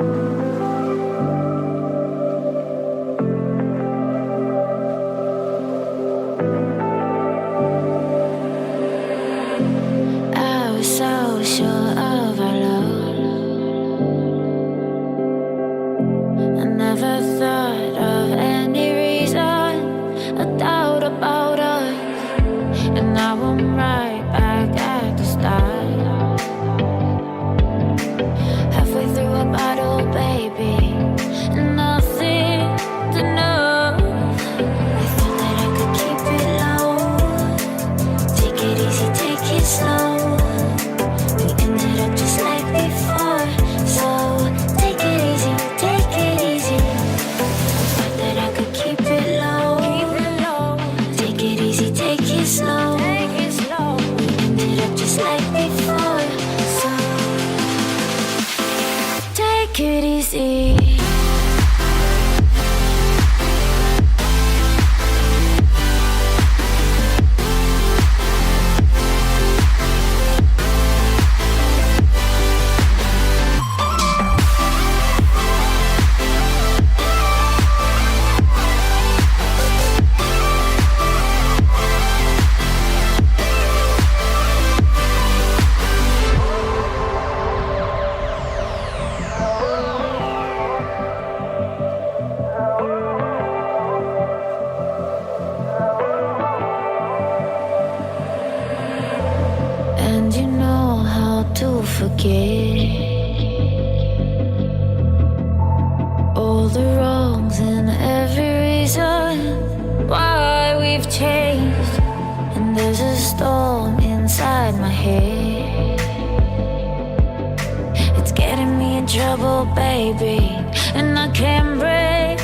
I was so sure of our love. I never thought of any reason, a doubt about us. And now I'm right back at the start. Halfway through a bottle, baby, and nothing to know. I thought that I could keep it low. Take it easy, take it slow. We ended up just like before. So take it easy, take it easy. I thought that I could keep it low. Take it easy, take it slow. We ended up just like before. So take it easy. And you know how to forget all the wrongs and every reason why we've changed. And there's a storm inside my head. It's getting me in trouble, baby, and I can't break